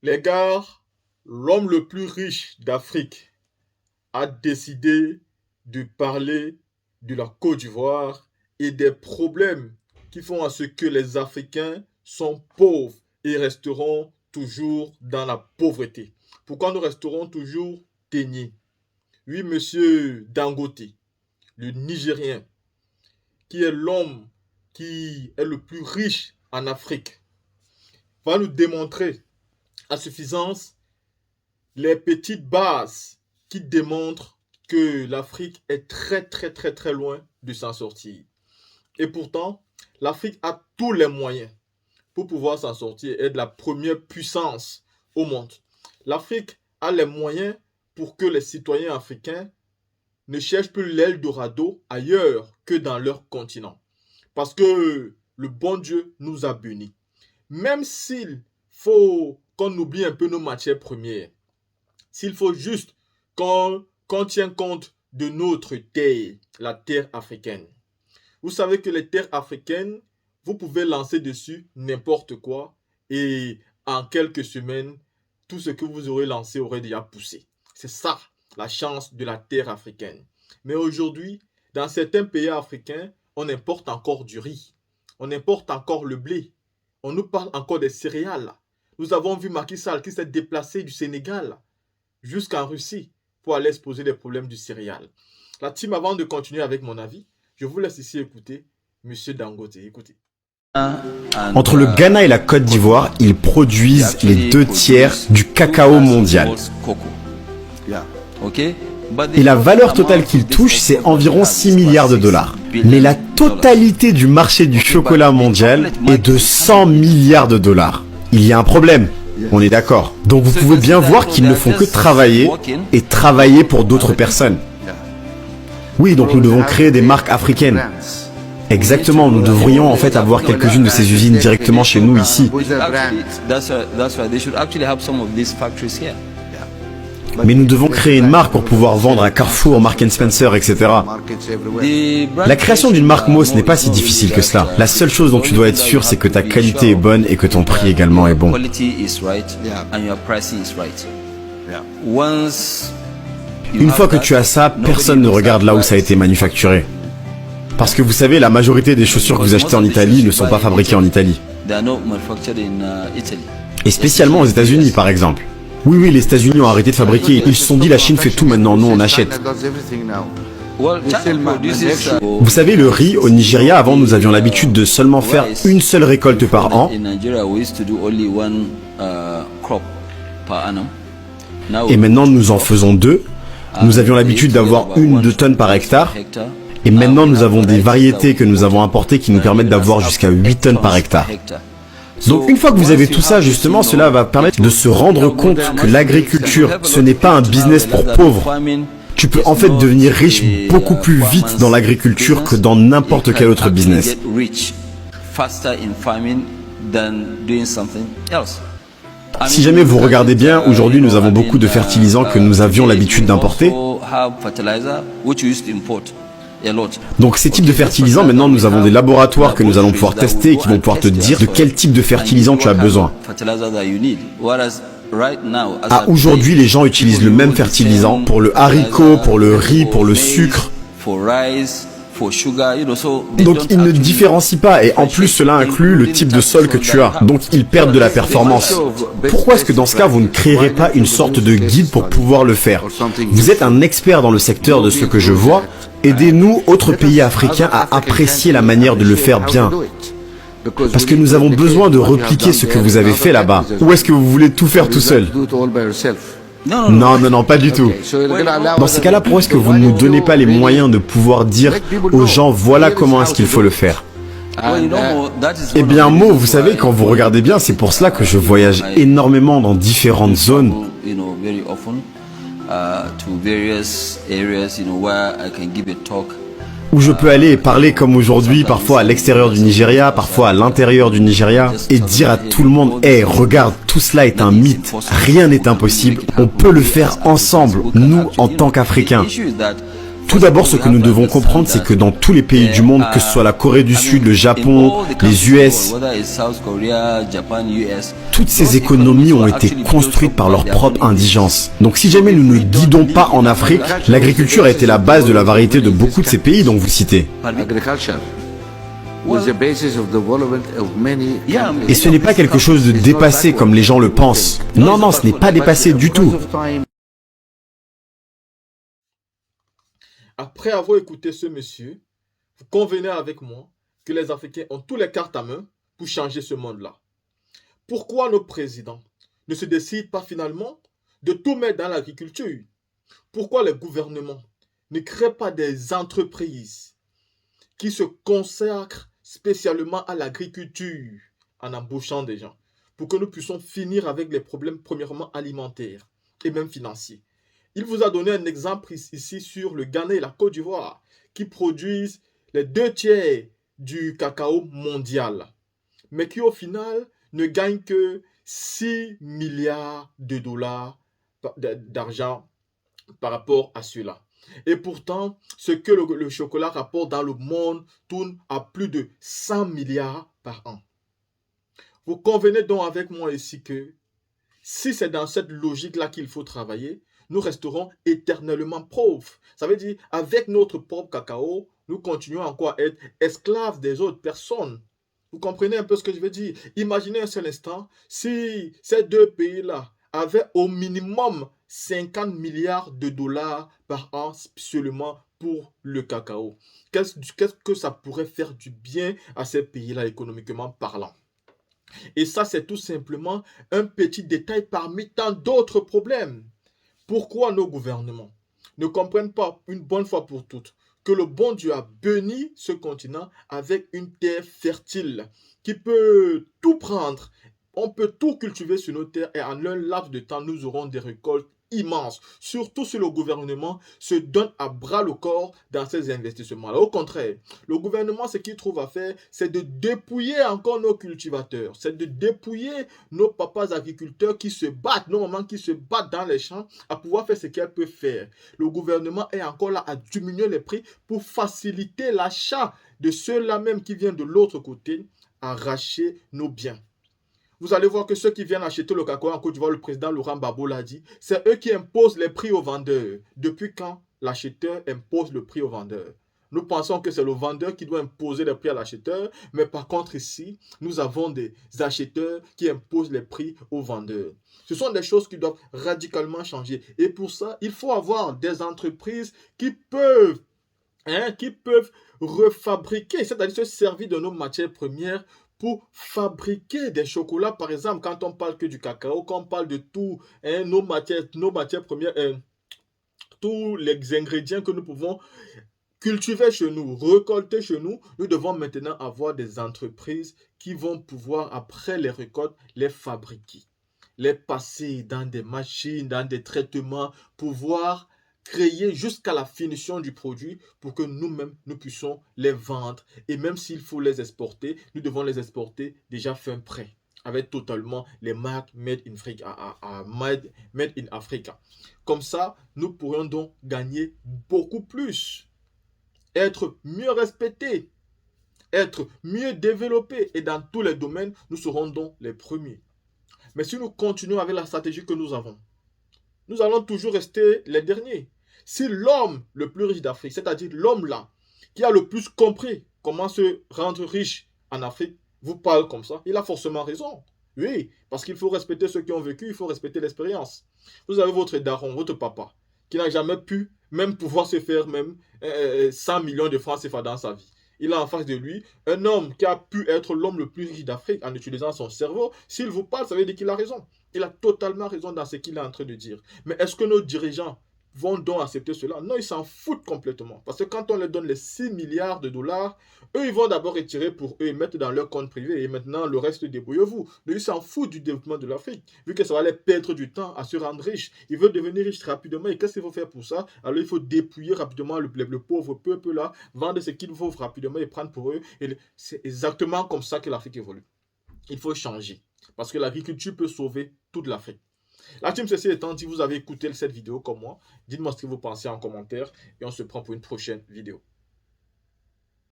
Les gars, l'homme le plus riche d'Afrique a décidé de parler de la Côte d'Ivoire et des problèmes qui font à ce que les Africains sont pauvres et resteront toujours dans la pauvreté. Pourquoi nous resterons toujours déniés? Oui, monsieur Dangote, le Nigérien, qui est l'homme qui est le plus riche en Afrique, va nous démontrer à suffisance les petites bases qui démontrent que l'Afrique est très loin de s'en sortir. Et pourtant, l'Afrique a tous les moyens pour pouvoir s'en sortir et être la première puissance au monde. L'Afrique a les moyens pour que les citoyens africains ne cherchent plus l'Eldorado ailleurs que dans leur continent. Parce que le bon Dieu nous a bénis. Même s'il faut qu'on oublie un peu nos matières premières, s'il faut juste qu'on tienne compte de notre terre, la terre africaine. Vous savez que les terres africaines, vous pouvez lancer dessus n'importe quoi et en quelques semaines, tout ce que vous aurez lancé aurait déjà poussé. C'est ça, la chance de la terre africaine. Mais aujourd'hui, dans certains pays africains, on importe encore du riz. On importe encore le blé. On nous parle encore des céréales. Nous avons vu Macky Sall qui s'est déplacé du Sénégal jusqu'en Russie pour aller se poser les problèmes du céréal. La team, avant de continuer avec mon avis, je vous laisse ici écouter Monsieur Dangote. Écoutez. Entre le Ghana et la Côte d'Ivoire, ils produisent les 2/3 du cacao mondial. Et la valeur totale qu'ils touchent, c'est environ 6 milliards de dollars. Mais la totalité du marché du chocolat mondial est de 100 milliards de dollars. Il y a un problème, on est d'accord. Donc vous pouvez bien voir qu'ils ne font que travailler et travailler pour d'autres personnes. Oui, donc nous devons créer des marques africaines. Exactement, nous devrions en fait avoir quelques-unes de ces usines directement chez nous ici. Mais nous devons créer une marque pour pouvoir vendre à Carrefour, Marks & Spencer, etc. La création d'une marque Mo, ce n'est pas si difficile que cela. La seule chose dont tu dois être sûr, c'est que ta qualité est bonne et que ton prix également est bon. Une fois que tu as ça, personne ne regarde là où ça a été manufacturé. Parce que vous savez, la majorité des chaussures que vous achetez en Italie ne sont pas fabriquées en Italie. Et spécialement aux États-Unis, par exemple. Oui, les États-Unis ont arrêté de fabriquer. Ils se sont dit, la Chine fait tout maintenant, nous on achète. Vous savez, le riz, au Nigeria, avant, nous avions l'habitude de seulement faire une seule récolte par an. Et maintenant, nous en faisons 2. Nous avions l'habitude d'avoir 1 ou 2 tonnes par hectare. Et maintenant, nous avons des variétés que nous avons importées qui nous permettent d'avoir jusqu'à 8 tonnes par hectare. Donc une fois que vous avez tout ça, justement, cela va permettre de se rendre compte que l'agriculture, ce n'est pas un business pour pauvres. Tu peux en fait devenir riche beaucoup plus vite dans l'agriculture que dans n'importe quel autre business. Si jamais vous regardez bien, aujourd'hui nous avons beaucoup de fertilisants que nous avions l'habitude d'importer. Donc ces types de fertilisants, maintenant nous avons des laboratoires que nous allons pouvoir tester et qui vont pouvoir te dire de quel type de fertilisant tu as besoin. Aujourd'hui, les gens utilisent le même fertilisant pour le haricot, pour le riz, pour le sucre. Donc ils ne différencient pas et en plus cela inclut le type de sol que tu as. Donc ils perdent de la performance. Pourquoi est-ce que dans ce cas vous ne créerez pas une sorte de guide pour pouvoir le faire? Vous êtes un expert dans le secteur de ce que je vois. Aidez-nous, autres pays africains, à apprécier la manière de le faire bien. Parce que nous avons besoin de repliquer ce que vous avez fait là-bas. Ou est-ce que vous voulez tout faire tout seul? Non, pas du tout. Dans ces cas-là, pourquoi est-ce que vous ne nous donnez pas les moyens de pouvoir dire aux gens, voilà comment est-ce qu'il faut le faire? Eh bien, Mo, vous savez, quand vous regardez bien, c'est pour cela que je voyage énormément dans différentes zones. Où je peux aller et parler comme aujourd'hui, parfois à l'extérieur du Nigeria, parfois à l'intérieur du Nigeria, et dire à tout le monde, hey, regarde, tout cela est un mythe, rien n'est impossible, on peut le faire ensemble, nous en tant qu'Africains. Tout d'abord, ce que nous devons comprendre, c'est que dans tous les pays du monde, que ce soit la Corée du Sud, le Japon, les US, toutes ces économies ont été construites par leur propre indigence. Donc si jamais nous ne guidons pas en Afrique, l'agriculture a été la base de la variété de beaucoup de ces pays dont vous citez. Et ce n'est pas quelque chose de dépassé comme les gens le pensent. Non, non, ce n'est pas dépassé du tout. Après avoir écouté ce monsieur, vous convenez avec moi que les Africains ont toutes les cartes à main pour changer ce monde-là. Pourquoi nos présidents ne se décident pas finalement de tout mettre dans l'agriculture? Pourquoi les gouvernements ne créent pas des entreprises qui se consacrent spécialement à l'agriculture en embauchant des gens pour que nous puissions finir avec les problèmes premièrement alimentaires et même financiers? Il vous a donné un exemple ici sur le Ghana et la Côte d'Ivoire qui produisent les 2 tiers du cacao mondial, mais qui au final ne gagnent que 6 milliards de dollars d'argent par rapport à cela. Et pourtant, ce que le chocolat rapporte dans le monde tourne à plus de 100 milliards par an. Vous convenez donc avec moi ici que si c'est dans cette logique-là qu'il faut travailler, nous resterons éternellement pauvres. Ça veut dire, avec notre propre cacao, nous continuons encore à être esclaves des autres personnes. Vous comprenez un peu ce que je veux dire? Imaginez un seul instant, si ces 2 pays-là avaient au minimum 50 milliards de dollars par an seulement pour le cacao. Qu'est-ce que ça pourrait faire du bien à ces pays-là économiquement parlant? Et ça, c'est tout simplement un petit détail parmi tant d'autres problèmes. Pourquoi nos gouvernements ne comprennent pas une bonne fois pour toutes que le bon Dieu a béni ce continent avec une terre fertile qui peut tout prendre? On peut tout cultiver sur nos terres et en un laps de temps, nous aurons des récoltes immenses. Surtout si le gouvernement se donne à bras le corps dans ces investissements-là. Au contraire, le gouvernement, ce qu'il trouve à faire, c'est de dépouiller encore nos cultivateurs. C'est de dépouiller nos papas agriculteurs qui se battent, nos mamans qui se battent dans les champs à pouvoir faire ce qu'elles peuvent faire. Le gouvernement est encore là à diminuer les prix pour faciliter l'achat de ceux-là même qui viennent de l'autre côté arracher nos biens. Vous allez voir que ceux qui viennent acheter le cacao en Côte d'Ivoire, le président Laurent Gbagbo l'a dit, c'est eux qui imposent les prix aux vendeurs. Depuis quand l'acheteur impose le prix aux vendeurs? Nous pensons que c'est le vendeur qui doit imposer les prix à l'acheteur, mais par contre ici, nous avons des acheteurs qui imposent les prix aux vendeurs. Ce sont des choses qui doivent radicalement changer. Et pour ça, il faut avoir des entreprises qui peuvent refabriquer, c'est-à-dire se servir de nos matières premières pour fabriquer des chocolats. Par exemple, quand on parle que du cacao, quand on parle de tout, nos matières premières, tous les ingrédients que nous pouvons cultiver chez nous, récolter chez nous, nous devons maintenant avoir des entreprises qui vont pouvoir, après les récoltes, les fabriquer, les passer dans des machines, dans des traitements, pouvoir créer jusqu'à la finition du produit pour que nous-mêmes, nous puissions les vendre. Et même s'il faut les exporter, nous devons les exporter déjà fin prêt, avec totalement les marques Made in Africa. Comme ça, nous pourrions donc gagner beaucoup plus, être mieux respectés, être mieux développés. Et dans tous les domaines, nous serons donc les premiers. Mais si nous continuons avec la stratégie que nous avons, nous allons toujours rester les derniers. Si l'homme le plus riche d'Afrique, c'est-à-dire l'homme là, qui a le plus compris comment se rendre riche en Afrique, vous parle comme ça, il a forcément raison. Oui, parce qu'il faut respecter ceux qui ont vécu, il faut respecter l'expérience. Vous avez votre daron, votre papa, qui n'a jamais pu même pouvoir se faire même 100 millions de francs CFA dans sa vie. Il a en face de lui un homme qui a pu être l'homme le plus riche d'Afrique en utilisant son cerveau. S'il vous parle, ça veut dire qu'il a raison. Il a totalement raison dans ce qu'il est en train de dire. Mais est-ce que nos dirigeants vont donc accepter cela? Non, ils s'en foutent complètement. Parce que quand on leur donne les 6 milliards de dollars, eux, ils vont d'abord retirer pour eux et mettre dans leur compte privé. Et maintenant, le reste, débrouillez-vous. Mais ils s'en foutent du développement de l'Afrique. Vu que ça va les perdre du temps à se rendre riches. Ils veulent devenir riches rapidement. Et qu'est-ce qu'il faut faire pour ça? Alors, il faut dépouiller rapidement le pauvre peuple là, vendre ce qu'il faut rapidement et prendre pour eux. Et c'est exactement comme ça que l'Afrique évolue. Il faut changer. Parce que l'agriculture peut sauver toute l'Afrique. La team, ceci étant dit, vous avez écouté cette vidéo comme moi. Dites-moi ce que vous pensez en commentaire et on se prend pour une prochaine vidéo.